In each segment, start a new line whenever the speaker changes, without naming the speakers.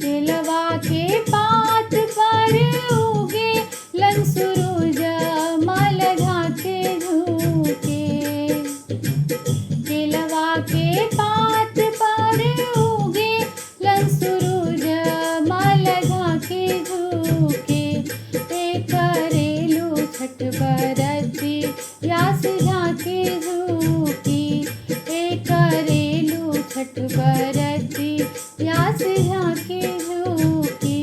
केलवा के पात पर उगे लन सूरज मल झाके झुके। केलवा के पात पर उगे लन सूरज मल झाके झुके। करेलू छठ बरती यास झाके झुकी। करेलू छठ बरती यास झाके झुकी।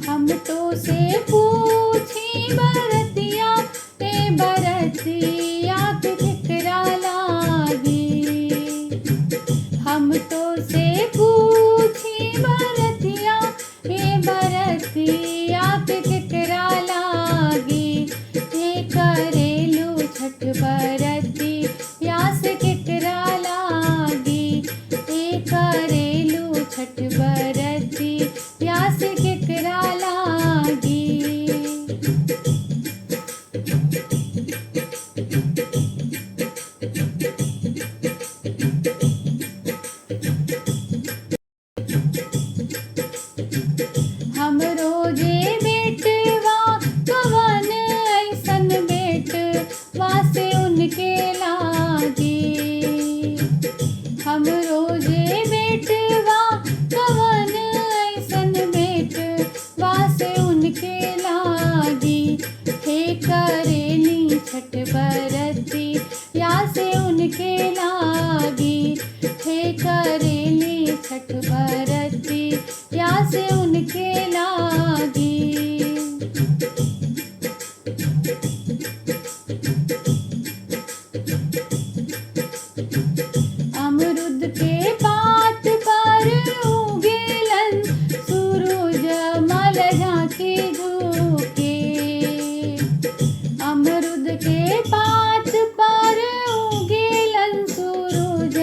हम तो से पूछी बरतिया ए बरतिया के ठिकरा लागी। हम तो से पूछी बरतिया ए बरतिया के ठिकरा लागी। करेलू छठ बरती यास केकरा लागी। करेलू छठ बरती यास केकरा लागी। हम रोजे बेटवा कवन ऐसन बेटवा से उनके लागी। हम रोजे बेटवा कवन ऐसन बेटवा से उनके लागी। करेली छठ बरती या से उनके लागी। करेली छठ बरती या से उनके लागी। अमरुद के पात पर उगेलन सूरज मल झाके झुके। अमरुद के पात पर उगेलन सूरज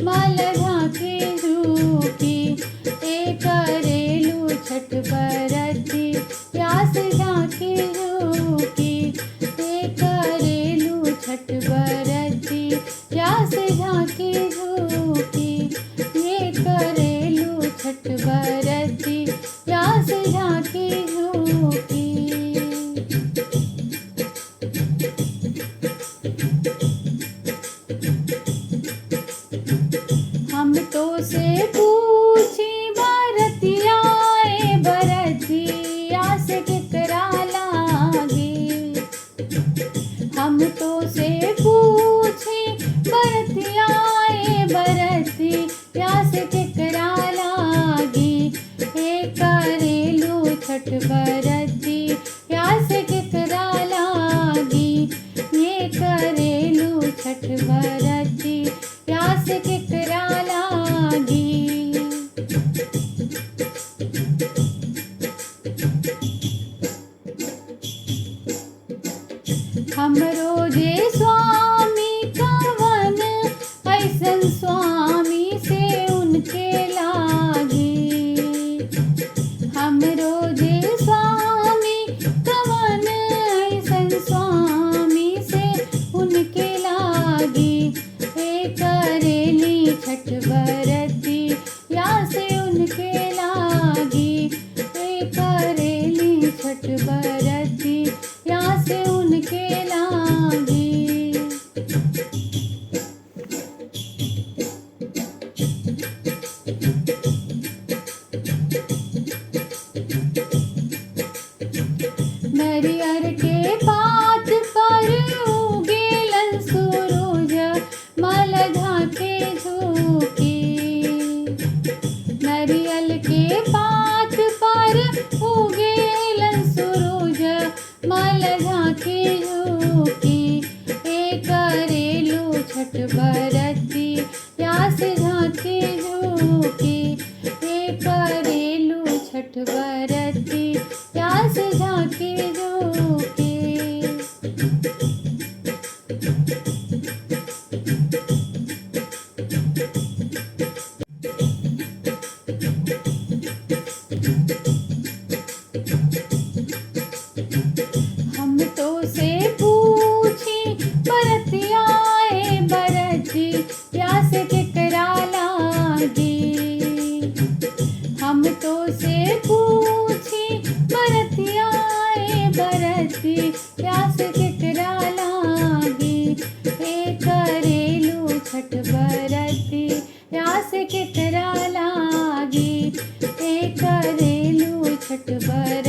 मल झाके झुकी। करेलू छठ बरती यास झाके झुकी। करेलू छठ बरती यास झाके झुकी। करेलू छठ बरती यास झाके झुकी। हम तो से पूछी बरतिया ए बरतिया से केकरा लागी। हम तो से पूछी बरतिया ए बरतिया से केकरा लागी। करेलू छठ बरती या से केकरा लागी। करेलू छठ बरती या से केकरा लागी। हम रोजे स्वामी कवन ऐसन स्वामी से उनके लागी। हम रोजे स्वामी कवन ऐसन स्वामी से उनके लागी। करेली छठ बरती या से उनके लागी। करेली छठ बरती या से उनके लागी। नरियर के पात पर उगेलन सूरज मल झाके झुकी। नरियल के पात पर उगेलन सूरज मल झाके झुकी। करेलू छठ बरती या से झाके झुकी। करेलू छठ बरती या से झाके झुकी।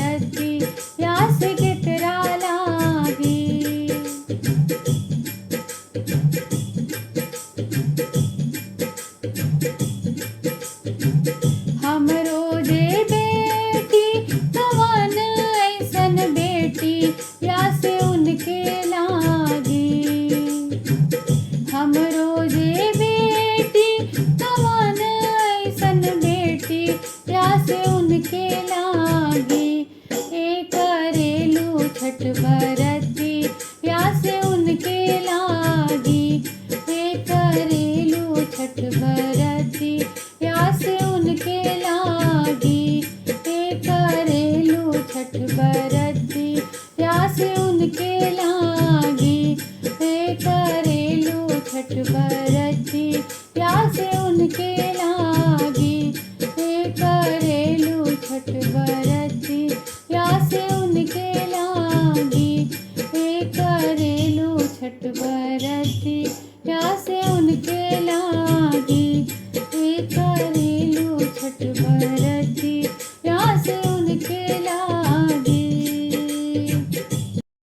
बरती यास कितरा लागी। हमरो जे बेटी कवन ऐसन बेटी यास उनके लागी। हमरो जे बेटी कवन ऐसन बेटी यास उनके लागी। ए करेलू छठ बरती यास उनके लागी। ए करेलू छठ बरती यास उनके लागी। ए करेलू छठ बरती यास उनके लागी। ए करेलू छठ बरती यास उनके लागी। ए करेलू छठ बरती यास उनके लागी। ए करेलू छठ बरती यास उनके लागी। ए करेलू छठ बरती।